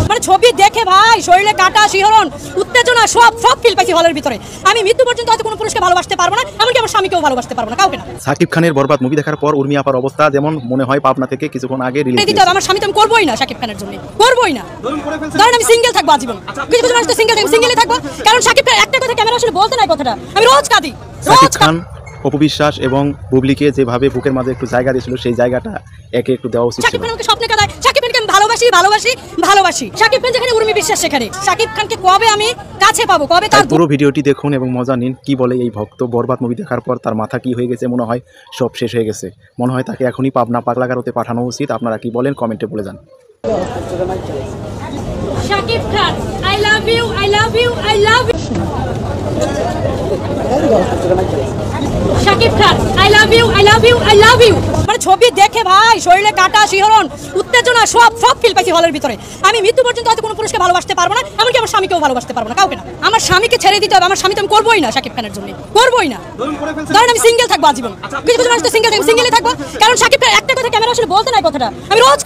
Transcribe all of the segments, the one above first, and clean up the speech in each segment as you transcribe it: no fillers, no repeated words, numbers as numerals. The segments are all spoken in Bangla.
মানে ছবি দেখে ভাই শরীরে কাটা শিহরণ উত্তেজনা সব ফিল পাইছি হলের ভিতরে। আমি মৃত্যু পর্যন্ত হয়তো কোনো পুরুষকে ভালোবাসতে পারবো না, এমনকি আমার স্বামীকেও ভালোবাসতে পারবো না, কাউকে না। সাকিব খানের বরবাদ মুভি দেখার পর উর্মি আপার অবস্থা যেমন মনে হয় পাবনা থেকে কিছুক্ষণ আগে রিলিজ হয়েছে। আমার স্বামী তো আমি করবোই না সাকিব খানের জন্য, করবোই না। ধরেন আমি সিঙ্গেল থাকবো আজীবন, কিছু কিছু মানুষ তো সিঙ্গেলই থাকবো, কারণ সাকিব খান একটা কথা ক্যামেরা আসলে বলতে নাই কথাটা, আমি রোজ কাঁদি। সাকিব খান অপু বিশ্বাস এবং বুবলিকে যেভাবে বুকের মাঝে একটু জায়গা দিয়েছিল সেই জায়গাটা একে একটু দেওয়া উচিত ছিল। সাকিব খান আমাকে স্বপ্নে কাঁদায়, সাকিব খানকে আমি ভালোবাসি। সাকিব খান যেখানে উর্মি বিশ্বাস সেখানে। সাকিব খানকে কবে আমি কাছে পাবো, কবে তার পুরো ভিডিওটি দেখুন এবং মজা নিন। কি বলে এই ভক্ত বরবাদ মুভি দেখার পর তার মাথা কি হয়ে গেছে, মনে হয় সব শেষ হয়ে গেছে। মনে হয় তাকে এখনই পাবনা পাগলাগারোতে পাঠানো উচিত। আপনারা কি বলেন কমেন্টে বলে যান। Shakib Khan I love you Shakib Khan I love you মানে ছবি দেখে ভাই শরীরে কাটা শিহরণ উত্তেজনা সব ফিল পাইছি হলের ভিতরে। আমি মৃত্যু পর্যন্ত হয়তো কোনো পুরুষকে ভালোবাসতে পারবো না, এমনকি আমার স্বামীকেও ভালোবাসতে পারবো না, কাউকে না। আমার স্বামীকে ছেড়ে দিতে হবে, আমার স্বামী তো আমি করবোই না সাকিব খানের জন্য, করবোই না। ধরেন আমি সিঙ্গেল থাকবো আজীবন, কিছু কিছু মানুষ তো সিঙ্গেলই থাকবো, কারণ সাকিব খান একটা কথা ক্যামেরা আসলে বলতে নাই কথাটা, আমি রোজ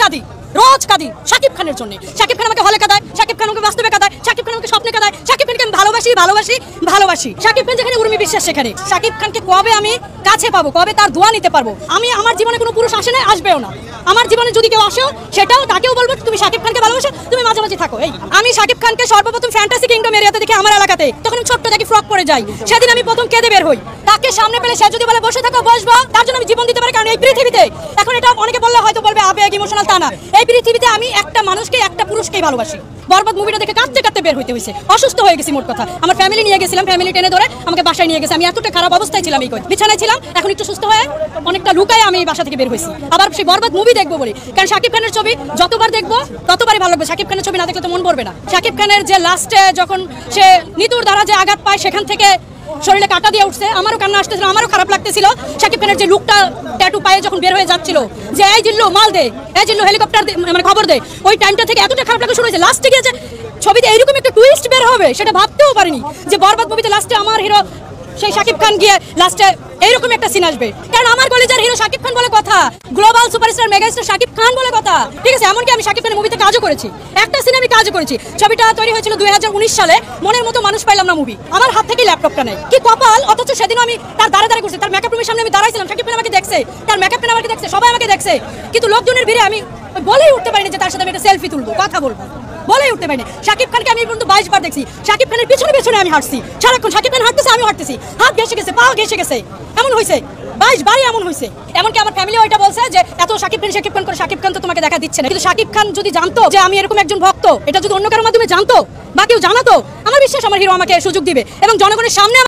কাঁদি সাকিব খানের জন্য। সাকিব খান আমাকে হলে কাঁদায়, সাকিব খান আমাকে বাস্তবে কাঁদায়, সাকিব খান আমাকে স্বপ্নে কাঁদায়। সাকিব খানকে আমি ভালোবাসি। সাকিব খান যেখানে উর্মি বিশ্বাস সেখানে। সাকিব খানকে কবে আমি কাছে পাবো, কবে তার দোয়া নিতে পারবো। আমি আমার জীবনে কোনো পুরুষ আসে না, আসবেও না। আমার জীবনে যদি কেউ আসেও সেটাও তাকেও বলবো তুমি সাকিব খানকে ভালোবাসো, তুমি মাঝামাঝি থাকো। এই আমি সাকিব খানকে সর্বপ্রথম ফ্যান্টাসি কিংডম এরিয়াতে দেখি আমার এলাকাতে, তখন আমি ছোট্ট দেখি ফ্রক পরে যাই, সেদিন আমি প্রথম কেঁদে বের হই। তাকে সামনে পেলে সে যদি বলে বসে থাকো বসবো, তার জন্য আমি জীবন দিতে পারি। কারণ এই পৃথিবীতে এখন এটা অনেকে বললে হয়তো বলবে আবেগ ইমোশনাল, তা না। এই পৃথিবীতে আমি একটা মানুষকে একটা পুরুষকেই ভালোবাসি। বরবাদ মুভিটা দেখে কাঁদতে বের হইতে হয়েছে, অসুস্থ হয়ে গেছি মোট কথা। আমার ফ্যামিলি নিয়ে গেছিলাম, ফ্যামিলি টেনে ধরে আমাকে বাসায় নিয়ে গেছে। আমি এতটা খারাপ অবস্থায় ছিলাম, এই বিছানায় ছিলাম। এখন একটু সুস্থ হয়ে অনেকটা লুকায় আমি বাসা থেকে বের হয়েছি, আবার সেই বরবাদ মুভি দেখবো বলি। কারণ সাকিব খানের ছবি যতবার দেখবো ততবারই ভালো লাগবে। সাকিব খানের ছবি না দেখলে তো মন পড়বে না। সাকিব খানের যে লাস্টে যখন সে নিতুর দ্বারা যে আঘাত পায়, সেখান থেকে শরীরে কাটা দিয়ে উঠছে, আমারও কান্না আসতেছিল, আমারও খারাপ লাগতেছিল। সাকিব খানের যে লুকটা ট্যাটু পায়ে যখন বের হয়ে যাচ্ছিল, যে এই জিল্লু মাল দে, এই জিল্লু হেলিকপ্টার মানে খবর দে, ওই টাইমটা থেকে এতটা খারাপ লাগা শুরু হয়েছে। লাস্টে গিয়ে যে ছবিতে এইরকম একটা টুইস্ট বের হবে সেটা ভাবতেও পারিনি, যে বরবাদ মুভিতে লাস্টে আমার হিরো সেই সাকিব খান গিয়ে লাস্টে এইরকম একটা সিন আসবে। কারণ আমার কলেজের হিরো সাকিব খান বলে কথা, global superstar megastar Shakib Khan বলে কথা, ঠিক আছে। এমনকি আমি সাকিব খানের মুভিতে কাজও করেছি, একটা সিনে আমি কাজও করেছি। ছবিটা তৈরি হয়েছিল 2019 সালে। মনের মতো মানুষ পাইলাম না মুভি, আমার হাত থেকে ল্যাপটপটা নেই, কি কপাল। অথচ সেদিন আমি তার দাঁড়ে করছি, তার মেকআপ রুমের সামনে আমি দাঁড়াইছিলাম। সাকিব খান আমাকে দেখছে, তার মেকআপ ম্যান আমাকে দেখছে, সবাই আমাকে দেখছে, কিন্তু লোকজনের ভিড়ে আমি বলেই উঠতে পারিনি যে তার সাথে আমি একটা সেলফি তুলবো, কথা বলবো, বলেই উঠতে পারিনি। সাকিব খানকে আমি পর্যন্ত 22 বার দেখছি। সাকিব খানের পিছনে আমি হাঁটছি সারাক্ষণ, সাকিব খান হাঁটতেছে আমি হাঁটতেছি, হাত ঘেসে গেছে, পা ঘেসে গেছে, এমন হয়েছে 22 বারই এমন হয়েছে। এমনকি আমার ফ্যামিলি ওইটা বলছে যে এত সাকিব খান করে সাকিব খান তো তোমাকে দেখা দিচ্ছে না। কিন্তু সাকিব খান যদি জানতো যে আমি এরকম একজন ভক্ত, এটা যদি অন্য কারোর মাধ্যমে জানতো বা কেউ জানাতো, আমার বিশ্বাস আমার হিরো আমাকে সুযোগ দিবে এবং জনগণের সামনে